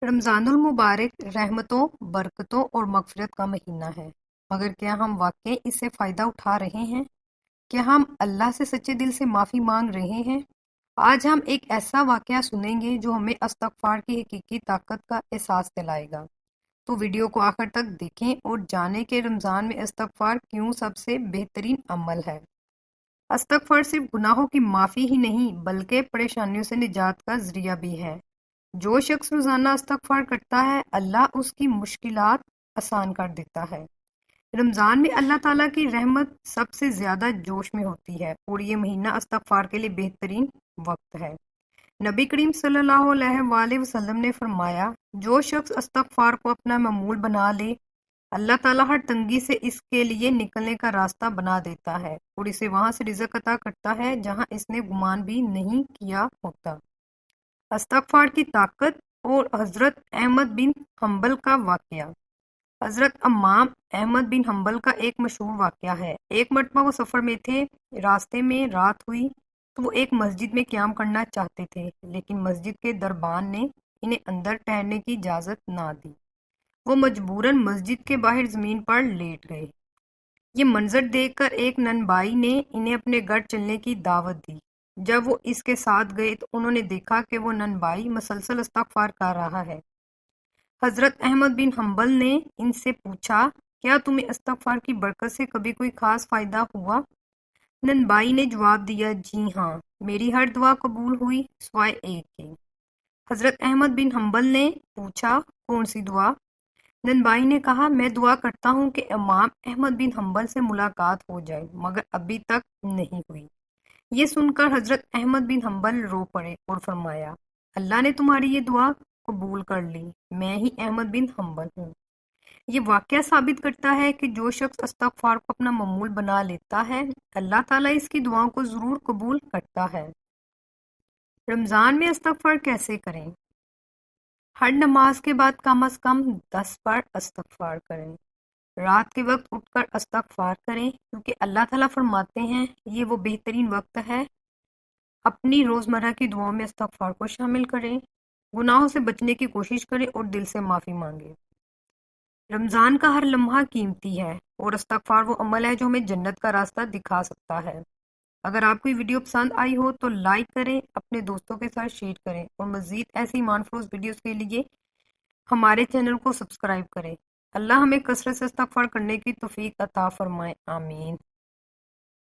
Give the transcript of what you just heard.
रमज़ानुल मुबारक रहमतों, बरकतों और मग़फ़िरत का महीना है। मगर क्या हम वाक़ई इससे फ़ायदा उठा रहे हैं? क्या हम अल्लाह से सच्चे दिल से माफ़ी मांग रहे हैं? आज हम एक ऐसा वाक़या सुनेंगे जो हमें इस्तग़फ़ार की हकीकी ताकत का एहसास दिलाएगा। तो वीडियो को आखिर तक देखें और जानें कि रमज़ान में इस्तग़फ़ार क्यों सबसे बेहतरीन अमल है। इस्तग़फ़ार सिर्फ गुनाहों की माफ़ी ही नहीं बल्कि परेशानियों से निजात का ज़रिया भी है। जो शख्स रोज़ाना इस्तग़फ़ार करता है, अल्लाह उसकी मुश्किलात आसान कर देता है। रमज़ान में अल्लाह ताला की रहमत सबसे ज़्यादा जोश में होती है और ये महीना इस्तग़फ़ार के लिए बेहतरीन वक्त है। नबी करीम सल्लल्लाहु अलैहि वसल्लम ने फरमाया, जो शख्स इस्तग़फ़ार को अपना मामूल बना ले, अल्लाह ताला हर तंगी से इसके लिए निकलने का रास्ता बना देता है और इसे वहां से रिज़्क़ अता करता है जहां इसने गुमान भी नहीं किया होता। इस्तग़फ़ार की ताकत और हज़रत अहमद बिन हम्बल का वाक़या। हज़रत इमाम अहमद बिन हम्बल का एक मशहूर वाक़या है। एक मरतबा वो सफ़र में थे, रास्ते में रात हुई तो वो एक मस्जिद में क़याम करना चाहते थे, लेकिन मस्जिद के दरबान ने इन्हें अंदर ठहरने की इजाज़त ना दी। वो मजबूरन मस्जिद के बाहर ज़मीन पर लेट गए। ये मंजर देखकर एक ननबाई ने इन्हें अपने घर चलने की दावत दी। जब वो इसके साथ गए तो उन्होंने देखा कि वो ननबाई मसलसल इस्तग़फ़ार कर रहा है। हज़रत अहमद बिन हम्बल ने इनसे पूछा, क्या तुम्हें इस्तग़फ़ार की बरकत से कभी कोई खास फ़ायदा हुआ? ननबाई ने जवाब दिया, जी हाँ, मेरी हर दुआ कबूल हुई सिवाय एक की। हज़रत अहमद बिन हम्बल ने पूछा, कौन सी दुआ? ननबाई ने कहा, मैं दुआ करता हूँ कि इमाम अहमद बिन हम्बल से मुलाकात हो जाए, मगर अभी तक नहीं हुई। ये सुनकर हज़रत अहमद बिन हम्बल रो पड़े और फरमाया, अल्लाह ने तुम्हारी ये दुआ कबूल कर ली, मैं ही अहमद बिन हम्बल हूँ। ये वाक़या साबित करता है कि जो शख्स इस्तग़फ़ार को अपना मामूल बना लेता है, अल्लाह ताला इसकी दुआओं को ज़रूर कबूल करता है। रमज़ान में इस्तग़फ़ार कैसे करें? हर नमाज के बाद कम से कम 10 बार इस्तग़फ़ार करें। रात के वक्त उठकर इस्तग़फ़ार करें क्योंकि अल्लाह ताला फरमाते हैं, ये वो बेहतरीन वक्त है। अपनी रोज़मर्रा की दुआओं में इस्तग़फ़ार को शामिल करें। गुनाहों से बचने की कोशिश करें और दिल से माफ़ी मांगें। रमज़ान का हर लम्हा कीमती है और इस्तग़फ़ार वो अमल है जो हमें जन्नत का रास्ता दिखा सकता है। अगर आपको ये वीडियो पसंद आई हो तो लाइक करें, अपने दोस्तों के साथ शेयर करें और मज़ीद ऐसी ईमान फ़रोज़ वीडियोज़ के लिए हमारे चैनल को सब्सक्राइब करें। अल्लाह हमें कसरत से इस्तग़फ़ार करने की तौफ़ीक अता फ़रमाए। आमीन।